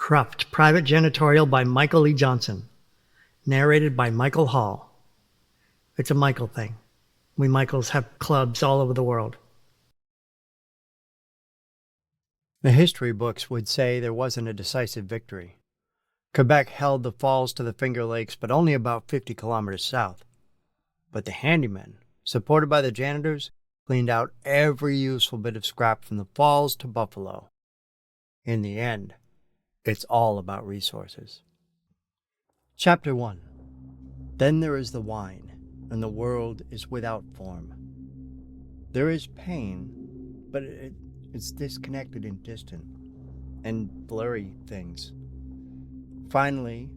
C.R.U.F.T. Private Janitorial by Michael E. Johnson. Narrated by Michael Hall. It's a Michael thing. We Michaels have clubs all over the world. The history books would say there wasn't a decisive victory. Quebec held the falls to the Finger Lakes, but only about 50 kilometers south. But the Handymen, supported by the Janitors, cleaned out every useful bit of scrap from the falls to Buffalo. In the end, it's all about resources. Chapter 1. Then there is the wine, and the world is without form. There is pain, but it's disconnected and distant, and blurry things. Finally,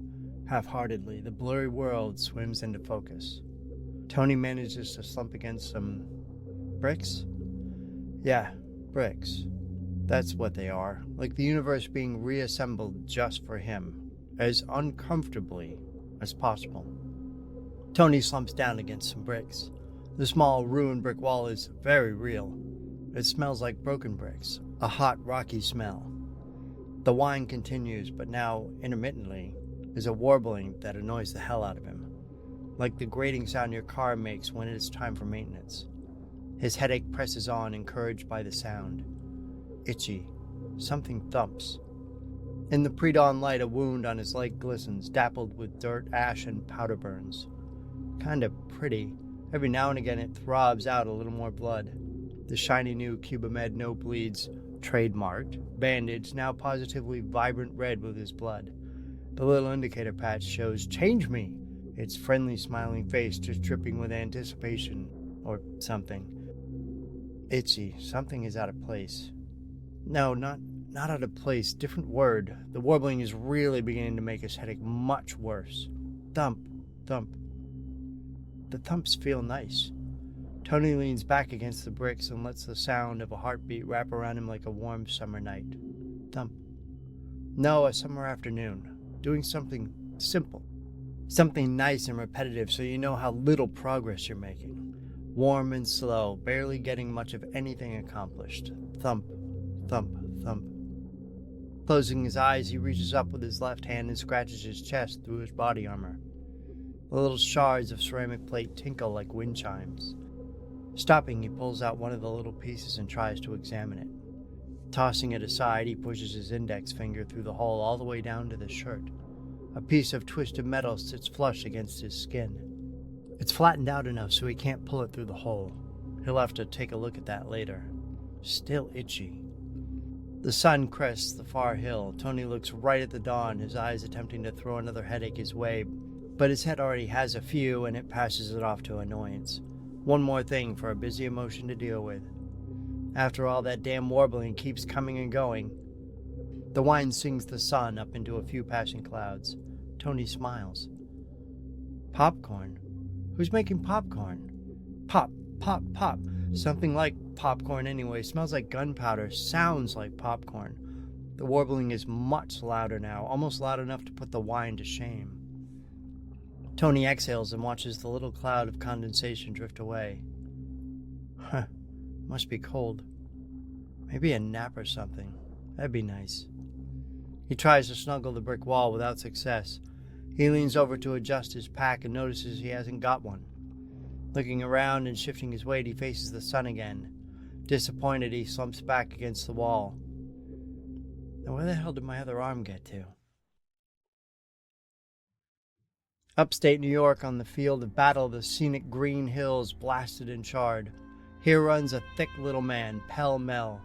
half-heartedly, the blurry world swims into focus. Tony manages to slump against some bricks? Yeah, bricks. That's what they are, like the universe being reassembled just for him, as uncomfortably as possible. Tony slumps down against some bricks. The small, ruined brick wall is very real. It smells like broken bricks, a hot, rocky smell. The whine continues, but now, intermittently, is a warbling that annoys the hell out of him, like the grating sound your car makes when it is time for maintenance. His headache presses on, encouraged by the sound. Itchy. Something thumps. In the pre-dawn light, a wound on his leg glistens, dappled with dirt, ash, and powder burns. Kinda pretty. Every now and again it throbs out a little more blood. The shiny new Cubamed No Bleeds, trademarked, bandage, now positively vibrant red with his blood. The little indicator patch shows, "Change me!" Its friendly smiling face just dripping with anticipation, or something. Itchy. Something is out of place. No, not out of place. Different word. The warbling is really beginning to make his headache much worse. Thump, thump. The thumps feel nice. Tony leans back against the bricks and lets the sound of a heartbeat wrap around him like a warm summer night. Thump. No, a summer afternoon. Doing something simple. Something nice and repetitive so you know how little progress you're making. Warm and slow, barely getting much of anything accomplished. Thump. Thump, thump. Closing his eyes, he reaches up with his left hand and scratches his chest through his body armor. The little shards of ceramic plate tinkle like wind chimes. Stopping, he pulls out one of the little pieces and tries to examine it. Tossing it aside, he pushes his index finger through the hole all the way down to the shirt. A piece of twisted metal sits flush against his skin. It's flattened out enough so he can't pull it through the hole. He'll have to take a look at that later. Still itchy. The sun crests the far hill. Tony looks right at the dawn, his eyes attempting to throw another headache his way, but his head already has a few and it passes it off to annoyance. One more thing for a busy emotion to deal with. After all, that damn warbling keeps coming and going. The whine sings the sun up into a few passing clouds. Tony smiles. Popcorn? Who's making popcorn? Pop, pop, pop. Something like popcorn anyway. Smells like gunpowder. Sounds like popcorn. The warbling is much louder now, almost loud enough to put the whine to shame. Tony exhales and watches the little cloud of condensation drift away. Huh. Must be cold. Maybe a nap or something. That'd be nice. He tries to snuggle the brick wall without success. He leans over to adjust his pack and notices he hasn't got one. Looking around and shifting his weight, he faces the sun again. Disappointed, he slumps back against the wall. Now where the hell did my other arm get to? Upstate New York, on the field of battle, the scenic green hills blasted and charred. Here runs a thick little man, pell-mell,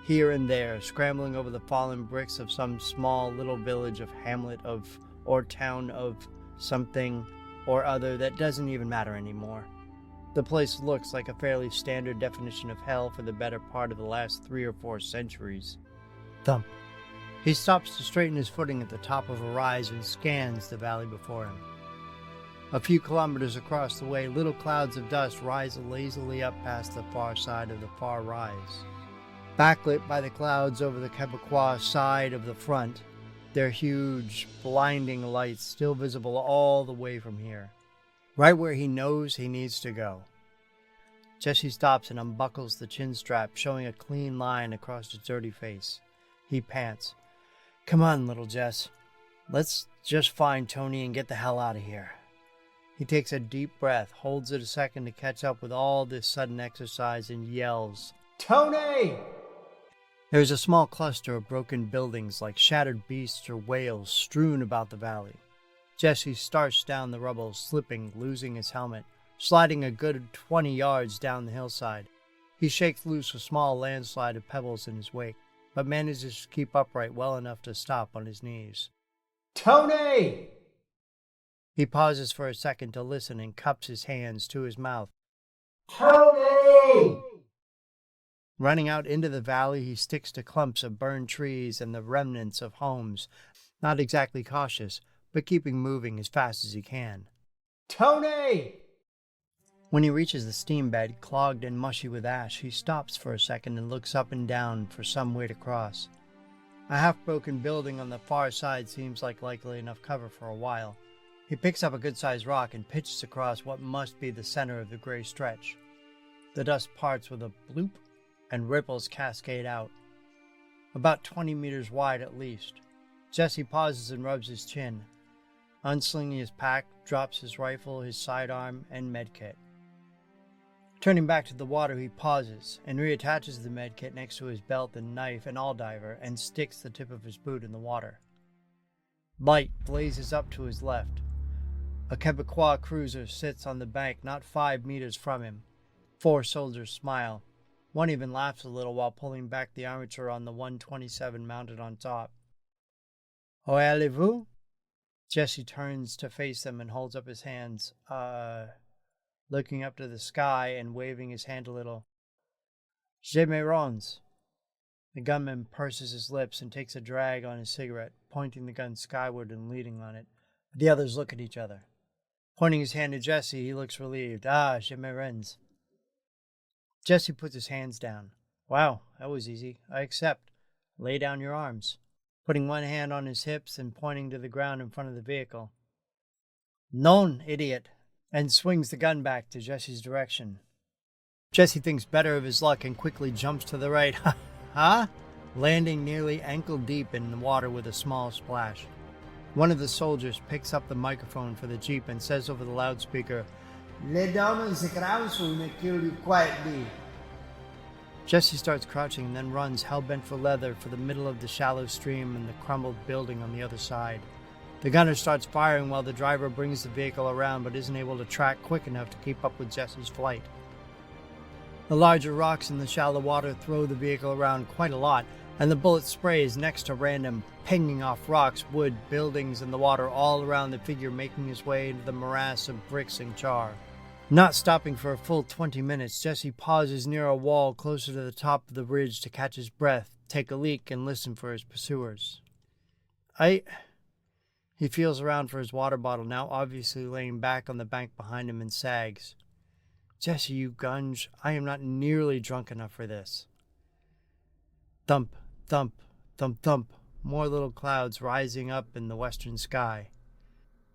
here and there, scrambling over the fallen bricks of some small little village of hamlet of or town of something or other that doesn't even matter anymore. The place looks like a fairly standard definition of hell for the better part of the last 3 or 4 centuries. Thump. He stops to straighten his footing at the top of a rise and scans the valley before him. A few kilometers across the way, little clouds of dust rise lazily up past the far side of the far rise. Backlit by the clouds over the Quebecois side of the front, their huge, blinding lights still visible all the way from here, right where he knows he needs to go. Jesse stops and unbuckles the chin strap, showing a clean line across his dirty face. He pants. Come on, little Jess. Let's just find Tony and get the hell out of here. He takes a deep breath, holds it a second to catch up with all this sudden exercise, and yells, "Tony!" There's a small cluster of broken buildings like shattered beasts or whales strewn about the valley. Jesse starts down the rubble, slipping, losing his helmet, sliding a good 20 yards down the hillside. He shakes loose a small landslide of pebbles in his wake, but manages to keep upright well enough to stop on his knees. "Tony!" He pauses for a second to listen and cups his hands to his mouth. "Tony!" Running out into the valley, he sticks to clumps of burned trees and the remnants of homes, not exactly cautious, but keeping moving as fast as he can. "Tony!" When he reaches the steam bed, clogged and mushy with ash, he stops for a second and looks up and down for some way to cross. A half-broken building on the far side seems like likely enough cover for a while. He picks up a good-sized rock and pitches across what must be the center of the gray stretch. The dust parts with a bloop, and ripples cascade out. About 20 meters wide at least. Jesse pauses and rubs his chin. Unslinging his pack, drops his rifle, his sidearm, and medkit. Turning back to the water, he pauses and reattaches the medkit next to his belt and knife and all-diver and sticks the tip of his boot in the water. Light blazes up to his left. A Quebecois cruiser sits on the bank not 5 meters from him. 4 soldiers smile. One even laughs a little while pulling back the armature on the 127 mounted on top. "Où allez-vous?" Jesse turns to face them and holds up his hands, looking up to the sky and waving his hand a little. "Je me rends." The gunman purses his lips and takes a drag on his cigarette, pointing the gun skyward and leading on it. But the others look at each other. Pointing his hand to Jesse, he looks relieved. Je me rends." Jesse puts his hands down. "Wow, that was easy. I accept. Lay down your arms." Putting one hand on his hips and pointing to the ground in front of the vehicle. "Non, idiot," and swings the gun back to Jesse's direction. Jesse thinks better of his luck and quickly jumps to the right, landing nearly ankle deep in the water with a small splash. One of the soldiers picks up the microphone for the Jeep and says over the loudspeaker, "Les dames et grâce will make you quietly." Jesse starts crouching and then runs hell-bent for leather for the middle of the shallow stream and the crumbled building on the other side. The gunner starts firing while the driver brings the vehicle around but isn't able to track quick enough to keep up with Jesse's flight. The larger rocks in the shallow water throw the vehicle around quite a lot, and the bullet sprays next to random, pinging off rocks, wood, buildings, and the water all around the figure making his way into the morass of bricks and char. Not stopping for a full 20 minutes, Jesse pauses near a wall closer to the top of the ridge to catch his breath, take a leak, and listen for his pursuers. He feels around for his water bottle, now obviously laying back on the bank behind him, and sags. "Jesse, you gunge, I am not nearly drunk enough for this." Thump, thump, thump, thump, more little clouds rising up in the western sky.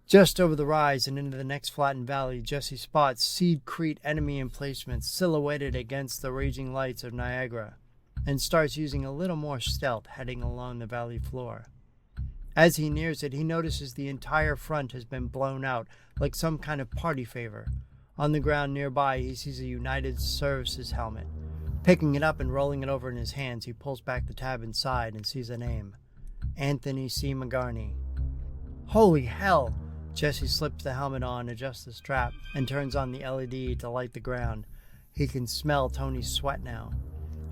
Just over the rise and into the next flattened valley, Jesse spots Seed Crete enemy emplacements silhouetted against the raging lights of Niagara, and starts using a little more stealth heading along the valley floor. As he nears it, he notices the entire front has been blown out, like some kind of party favor. On the ground nearby, he sees a United Services helmet. Picking it up and rolling it over in his hands, he pulls back the tab inside and sees a name. Anthony C. McGarney. Holy hell! Jesse slips the helmet on, adjusts the strap, and turns on the LED to light the ground. He can smell Tony's sweat now.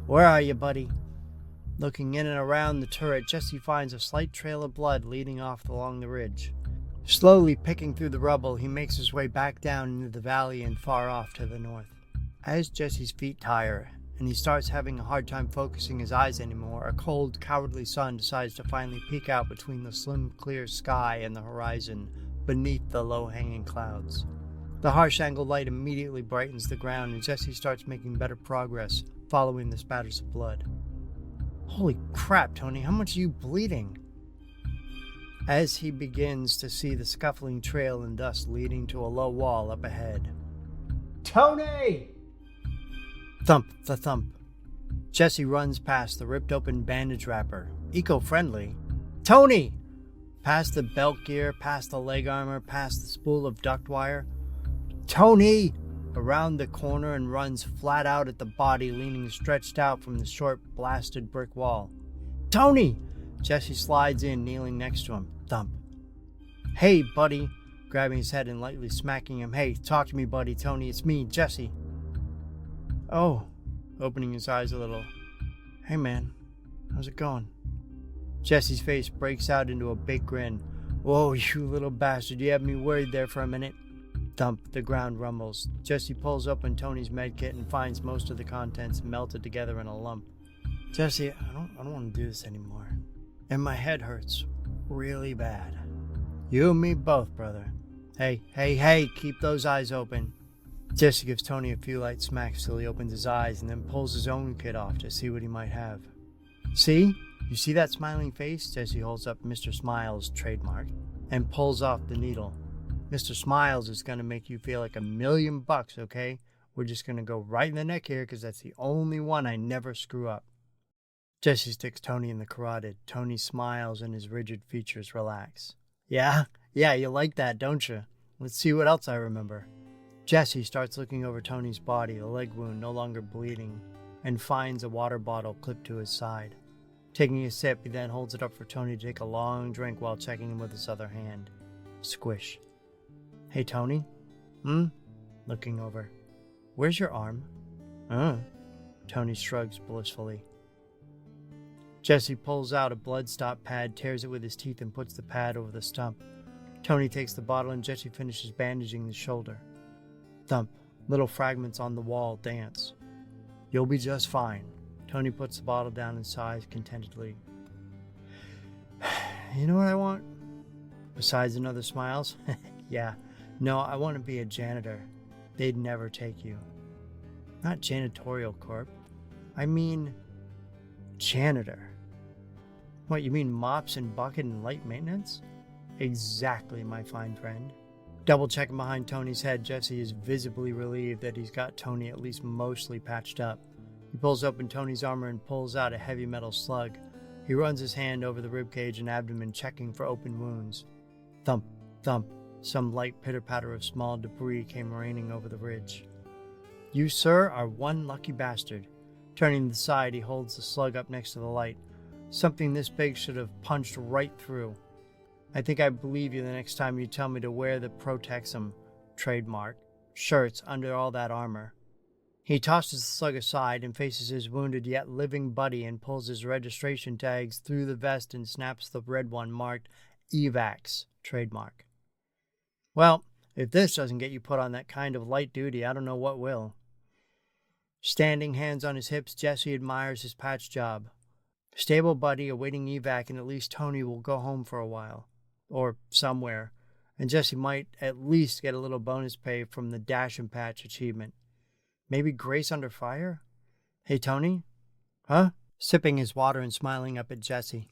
"Where are you, buddy?" Looking in and around the turret, Jesse finds a slight trail of blood leading off along the ridge. Slowly picking through the rubble, he makes his way back down into the valley and far off to the north. As Jesse's feet tire, and he starts having a hard time focusing his eyes anymore, a cold, cowardly sun decides to finally peek out between the slim, clear sky and the horizon, beneath the low-hanging clouds. The harsh angled light immediately brightens the ground, and Jesse starts making better progress, following the spatters of blood. "Holy crap, Tony, how much are you bleeding?" As he begins to see the scuffling trail and dust leading to a low wall up ahead. "Tony!" Thump, the thump. Jesse runs past the ripped open bandage wrapper, eco-friendly, Tony! Past the belt gear, past the leg armor, past the spool of duct wire. Tony! Around the corner and runs flat out at the body leaning stretched out from the short, blasted brick wall. Tony! Jesse slides in, kneeling next to him. Thump. Hey, buddy. Grabbing his head and lightly smacking him. Hey, talk to me, buddy. Tony, it's me, Jesse. Oh. Opening his eyes a little. Hey, man. How's it going? Jesse's face breaks out into a big grin. Whoa, you little bastard. You had me worried there for a minute. Thump. The ground rumbles. Jesse pulls open Tony's medkit and finds most of the contents melted together in a lump. Jesse, I don't want to do this anymore. And my head hurts really bad. You and me both, brother. Hey, keep those eyes open. Jesse gives Tony a few light smacks till he opens his eyes and then pulls his own kit off to see what he might have. See? You see that smiling face? Jesse holds up Mr. Smiles' trademark and pulls off the needle. Mr. Smiles is going to make you feel like $1,000,000, okay? We're just going to go right in the neck here because that's the only one I never screw up. Jesse sticks Tony in the carotid. Tony smiles and his rigid features relax. Yeah, you like that, don't you? Let's see what else I remember. Jesse starts looking over Tony's body, the leg wound no longer bleeding, and finds a water bottle clipped to his side. Taking a sip, he then holds it up for Tony to take a long drink while checking him with his other hand. Squish. Hey, Tony? Looking over. Where's your arm? Tony shrugs blissfully. Jesse pulls out a blood-stop pad, tears it with his teeth, and puts the pad over the stump. Tony takes the bottle and Jesse finishes bandaging the shoulder. Thump. Little fragments on the wall dance. You'll be just fine. Tony puts the bottle down and sighs contentedly. You know what I want? Besides another Smiles? Yeah. No, I want to be a janitor. They'd never take you. Not Janitorial Corp. I mean, janitor. What, you mean mops and bucket and light maintenance? Exactly, my fine friend. Double checking behind Tony's head, Jesse is visibly relieved that he's got Tony at least mostly patched up. He pulls open Tony's armor and pulls out a heavy metal slug. He runs his hand over the ribcage and abdomen, checking for open wounds. Thump, thump. Some light pitter-patter of small debris came raining over the ridge. You, sir, are one lucky bastard. Turning to the side, he holds the slug up next to the light. Something this big should have punched right through. I think I believe you the next time you tell me to wear the Protexum trademark shirts under all that armor. He tosses the slug aside and faces his wounded yet living buddy and pulls his registration tags through the vest and snaps the red one marked EVAX trademark. Well, if this doesn't get you put on that kind of light duty, I don't know what will. Standing, hands on his hips, Jesse admires his patch job. Stable buddy awaiting evac, and at least Tony will go home for a while. Or somewhere. And Jesse might at least get a little bonus pay from the Dash and Patch achievement. Maybe Grace Under Fire? Hey, Tony? Huh? Sipping his water and smiling up at Jesse.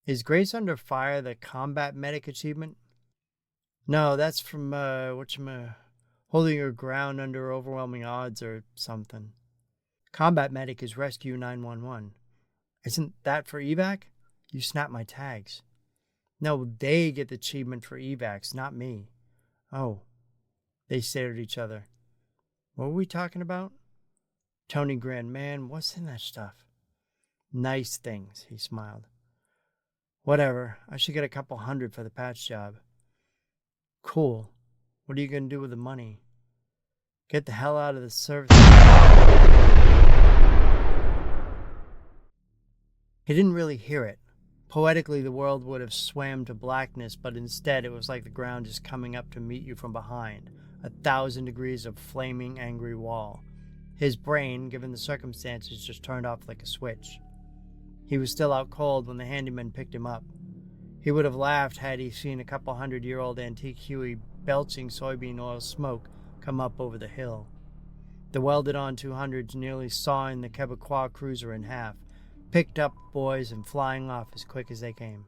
Is Grace Under Fire the Combat Medic achievement? No, that's from, holding your ground under overwhelming odds or something. Combat Medic is Rescue 911. Isn't that for evac? You snapped my tags. No, they get the achievement for evacs, not me. Oh. They stared at each other. What were we talking about? Tony grinned. Man, what's in that stuff? Nice things, he smiled. Whatever. I should get a couple $100 for the patch job. Cool. What are you going to do with the money? Get the hell out of the service. He didn't really hear it. Poetically, the world would have swam to blackness, but instead it was like the ground just coming up to meet you from behind, 1,000 degrees of flaming, angry wall. His brain, given the circumstances, just turned off like a switch. He was still out cold when the handyman picked him up. He would have laughed had he seen a couple 100-year-old antique Huey belching soybean oil smoke come up over the hill. The welded-on 200s nearly sawing the Quebecois cruiser in half, picked up boys and flying off as quick as they came.